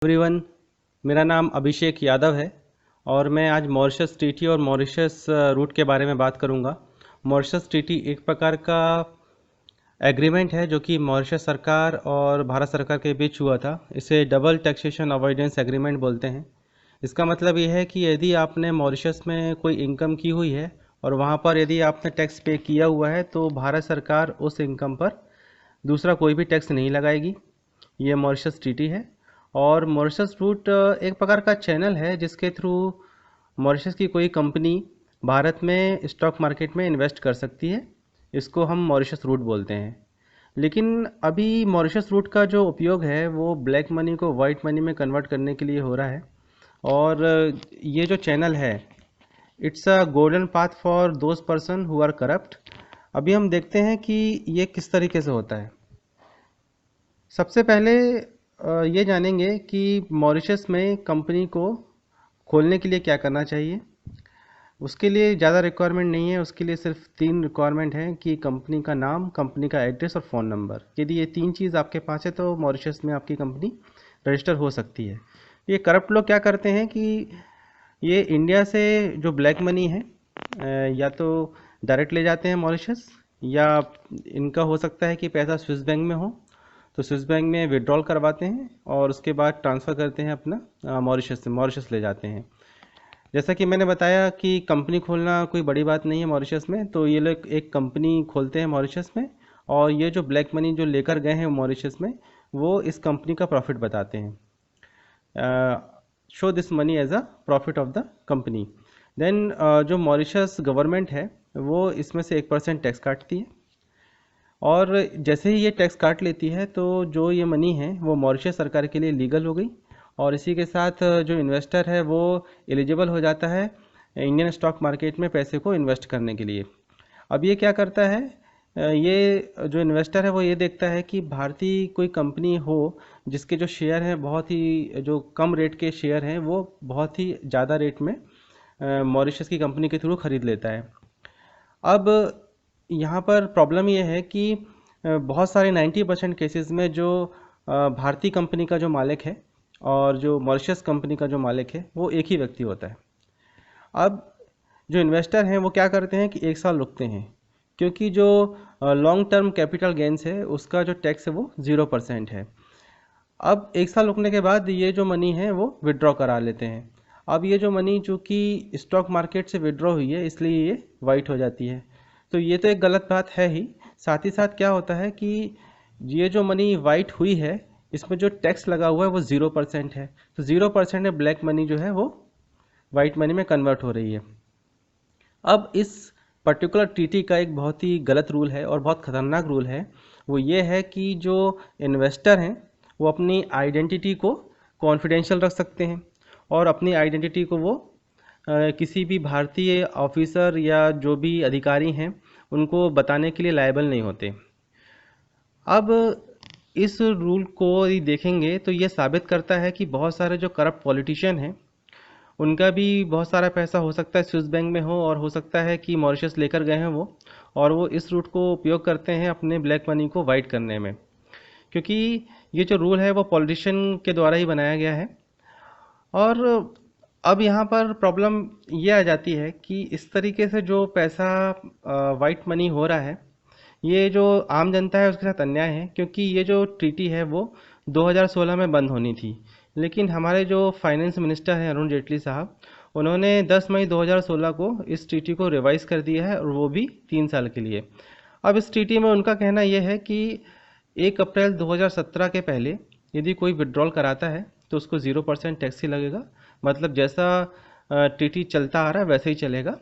Everyone, मेरा नाम अभिषेक यादव है और मैं आज मॉरिशस ट्रीटी और मॉरिशस रूट के बारे में बात करूंगा। मॉरिशस ट्रीटी एक प्रकार का एग्रीमेंट है जो कि मॉरिशस सरकार और भारत सरकार के बीच हुआ था। इसे डबल टैक्सेशन अवॉइडेंस एग्रीमेंट बोलते हैं। इसका मतलब ये है कि यदि आपने मॉरिशस में कोई इनकम की हुई है और वहाँ पर यदि आपने टैक्स पे किया हुआ है तो भारत सरकार उस इनकम पर दूसरा कोई भी टैक्स नहीं लगाएगी। ये मॉरिशस ट्रीटी है। और मॉरिशस रूट एक प्रकार का चैनल है जिसके थ्रू मॉरिशस की कोई कंपनी भारत में स्टॉक मार्केट में इन्वेस्ट कर सकती है। इसको हम मॉरिशस रूट बोलते हैं। लेकिन अभी मॉरिशस रूट का जो उपयोग है वो ब्लैक मनी को वाइट मनी में कन्वर्ट करने के लिए हो रहा है। और ये जो चैनल है, it's a golden path for those person who are corrupt. अभी हम देखते हैं कि ये किस तरीके से होता है। सबसे पहले ये जानेंगे कि मॉरिशस में कंपनी को खोलने के लिए क्या करना चाहिए। उसके लिए ज़्यादा रिक्वायरमेंट नहीं है, उसके लिए सिर्फ 3 रिक्वायरमेंट है कि कंपनी का नाम, कंपनी का एड्रेस और फ़ोन नंबर। यदि ये 3 चीज़ आपके पास है तो मॉरिशस में आपकी कंपनी रजिस्टर हो सकती है। ये करप्ट लोग क्या करते हैं कि ये इंडिया से जो ब्लैक मनी है या तो डायरेक्ट ले जाते हैं मॉरिशस, या इनका हो सकता है कि पैसा स्विस बैंक में हो तो स्विस बैंक में विड्रॉल करवाते हैं और उसके बाद ट्रांसफ़र करते हैं अपना मॉरिशस से, मॉरिशस ले जाते हैं। जैसा कि मैंने बताया कि कंपनी खोलना कोई बड़ी बात नहीं है मॉरिशस में, तो ये लोग एक कंपनी खोलते हैं मॉरिशस में और ये जो ब्लैक मनी जो लेकर गए हैं मॉरिशस में वो इस कंपनी का प्रॉफिट बताते हैं। Show this money as a profit of the company. Then जो मॉरिशस गवर्नमेंट है वो इसमें से 1% टैक्स काटती है और जैसे ही ये टैक्स काट लेती है तो जो ये मनी है वो मॉरिशस सरकार के लिए लीगल हो गई और इसी के साथ जो इन्वेस्टर है वो एलिजिबल हो जाता है इंडियन स्टॉक मार्केट में पैसे को इन्वेस्ट करने के लिए। अब ये क्या करता है, ये जो इन्वेस्टर है वो ये देखता है कि भारतीय कोई कंपनी हो जिसके जो शेयर हैं बहुत ही जो कम रेट के शेयर हैं वो बहुत ही ज़्यादा रेट में मॉरिशस की कंपनी के थ्रू ख़रीद लेता है। अब यहाँ पर प्रॉब्लम ये है कि बहुत सारे 90% केसेस में जो भारतीय कंपनी का जो मालिक है और जो मॉरिशस कंपनी का जो मालिक है वो एक ही व्यक्ति होता है। अब जो इन्वेस्टर हैं वो क्या करते हैं कि 1 साल रुकते हैं, क्योंकि जो लॉन्ग टर्म कैपिटल गेंस है उसका जो टैक्स है वो 0% है। अब 1 साल रुकने के बाद ये जो मनी है वो विड्रॉ करा लेते हैं। अब ये जो मनी चूँकि स्टॉक मार्केट से विड्रॉ हुई है इसलिए ये वाइट हो जाती है। तो ये तो एक गलत बात है ही। साथ ही साथ क्या होता है कि ये जो मनी वाइट हुई है इसमें जो टैक्स लगा हुआ है वो 0% है। तो 0% में ब्लैक मनी जो है वो वाइट मनी में कन्वर्ट हो रही है। अब इस पर्टिकुलर ट्रीटी का एक बहुत ही गलत रूल है और बहुत ख़तरनाक रूल है। वो ये है कि जो इन्वेस्टर हैं वो अपनी आइडेंटिटी को कॉन्फिडेंशियल रख सकते हैं और अपनी आइडेंटिटी को वो किसी भी भारतीय ऑफिसर या जो भी अधिकारी हैं उनको बताने के लिए लायबल नहीं होते। अब इस रूल को यदि देखेंगे तो ये साबित करता है कि बहुत सारे जो करप्ट पॉलिटिशियन हैं उनका भी बहुत सारा पैसा हो सकता है स्विस बैंक में हो और हो सकता है कि मॉरिशस लेकर गए हैं वो, और वो इस रूट को उपयोग करते हैं अपने ब्लैक मनी को वाइट करने में, क्योंकि ये जो रूल है वो पॉलिटिशियन के द्वारा ही बनाया गया है। और अब यहाँ पर प्रॉब्लम ये आ जाती है कि इस तरीके से जो पैसा वाइट मनी हो रहा है ये जो आम जनता है उसके साथ अन्याय है, क्योंकि ये जो ट्रीटी है वो 2016 में बंद होनी थी। लेकिन हमारे जो फाइनेंस मिनिस्टर हैं अरुण जेटली साहब, उन्होंने 10 मई 2016 को इस ट्रीटी को रिवाइज़ कर दिया है और वो भी 3 साल के लिए। अब इस ट्रीटी में उनका कहना यह है कि 1 अप्रैल 2017 के पहले यदि कोई विड्रॉल कराता है तो उसको 0% टैक्स ही लगेगा। मतलब जैसा ट्रीटी चलता आ रहा है वैसे ही चलेगा।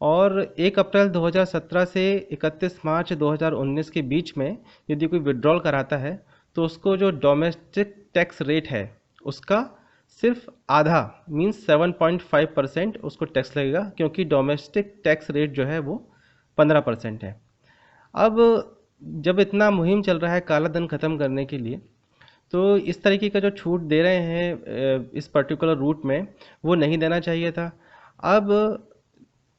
और 1 अप्रैल 2017 से 31 मार्च 2019 के बीच में यदि कोई विड्रॉल कराता है तो उसको जो डोमेस्टिक टैक्स रेट है उसका सिर्फ आधा मीन्स 7.5% उसको टैक्स लगेगा, क्योंकि डोमेस्टिक टैक्स रेट जो है वो 15% है। अब जब इतना मुहिम चल रहा है काला धन ख़त्म करने के लिए, तो इस तरीके का जो छूट दे रहे हैं इस पर्टिकुलर रूट में वो नहीं देना चाहिए था। अब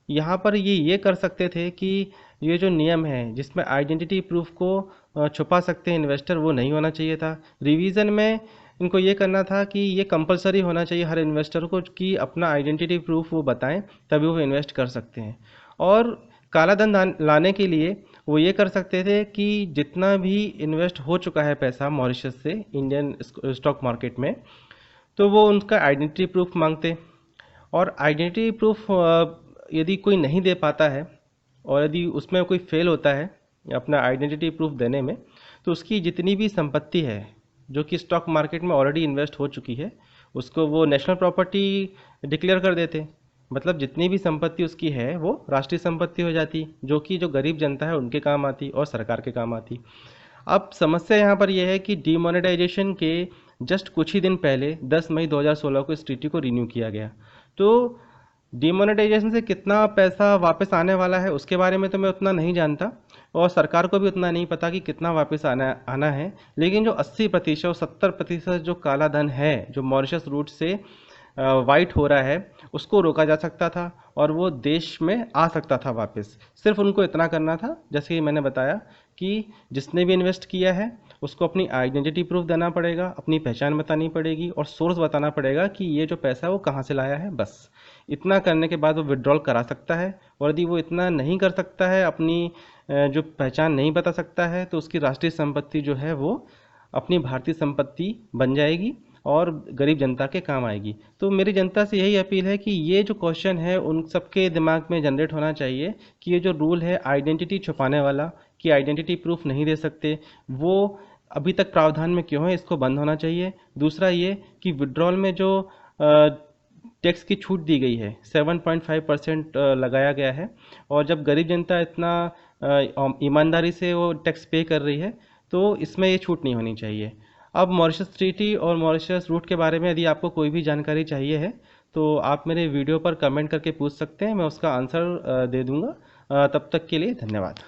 यहाँ पर ये कर सकते थे कि ये जो नियम है जिसमें आइडेंटिटी प्रूफ को छुपा सकते हैं इन्वेस्टर, वो नहीं होना चाहिए था। रिवीजन में इनको ये करना था कि ये कंपलसरी होना चाहिए हर इन्वेस्टर को कि अपना आइडेंटिटी प्रूफ वो बताएं, तभी वो इन्वेस्ट कर सकते हैं। और काला धन लाने के लिए वो ये कर सकते थे कि जितना भी इन्वेस्ट हो चुका है पैसा मॉरिशस से इंडियन स्टॉक मार्केट में, तो वो उनका आइडेंटिटी प्रूफ मांगते। और आइडेंटिटी प्रूफ यदि कोई नहीं दे पाता है और यदि उसमें कोई फेल होता है अपना आइडेंटिटी प्रूफ देने में, तो उसकी जितनी भी संपत्ति है जो कि स्टॉक मार्केट में ऑलरेडी इन्वेस्ट हो चुकी है, उसको वो नेशनल प्रॉपर्टी डिक्लेयर कर देते। मतलब जितनी भी संपत्ति उसकी है वो राष्ट्रीय संपत्ति हो जाती, जो कि जो गरीब जनता है उनके काम आती और सरकार के काम आती। अब समस्या यहाँ पर यह है कि डीमोनेटाइजेशन के जस्ट कुछ ही दिन पहले 10 मई 2016 को इस ट्रीटी को रिन्यू किया गया। तो डीमोनेटाइजेशन से कितना पैसा वापस आने वाला है उसके बारे में तो मैं उतना नहीं जानता, और सरकार को भी उतना नहीं पता कि कितना वापस आना है। लेकिन जो 80% और 70% जो काला धन है जो मॉरिशस रूट से वाइट हो रहा है, उसको रोका जा सकता था और वो देश में आ सकता था वापस। सिर्फ उनको इतना करना था, जैसे कि मैंने बताया, कि जिसने भी इन्वेस्ट किया है उसको अपनी आइडेंटिटी प्रूफ देना पड़ेगा, अपनी पहचान बतानी पड़ेगी और सोर्स बताना पड़ेगा कि ये जो पैसा है वो कहाँ से लाया है। बस इतना करने के बाद वो विड्रॉल करा सकता है। और यदि वो इतना नहीं कर सकता है, अपनी जो पहचान नहीं बता सकता है, तो उसकी राष्ट्रीय संपत्ति जो है वो अपनी भारतीय संपत्ति बन जाएगी और गरीब जनता के काम आएगी। तो मेरी जनता से यही अपील है कि ये जो क्वेश्चन है उन सबके दिमाग में जनरेट होना चाहिए कि ये जो रूल है आइडेंटिटी छुपाने वाला, कि आइडेंटिटी प्रूफ नहीं दे सकते, वो अभी तक प्रावधान में क्यों है, इसको बंद होना चाहिए। दूसरा ये कि विड्रॉल में जो टैक्स की छूट दी गई है 7.5% लगाया गया है, और जब गरीब जनता इतना ईमानदारी से वो टैक्स पे कर रही है, तो इसमें ये छूट नहीं होनी चाहिए। अब मॉरिशस ट्रीटी और मॉरिशस रूट के बारे में यदि आपको कोई भी जानकारी चाहिए है तो आप मेरे वीडियो पर कमेंट करके पूछ सकते हैं, मैं उसका आंसर दे दूंगा। तब तक के लिए धन्यवाद।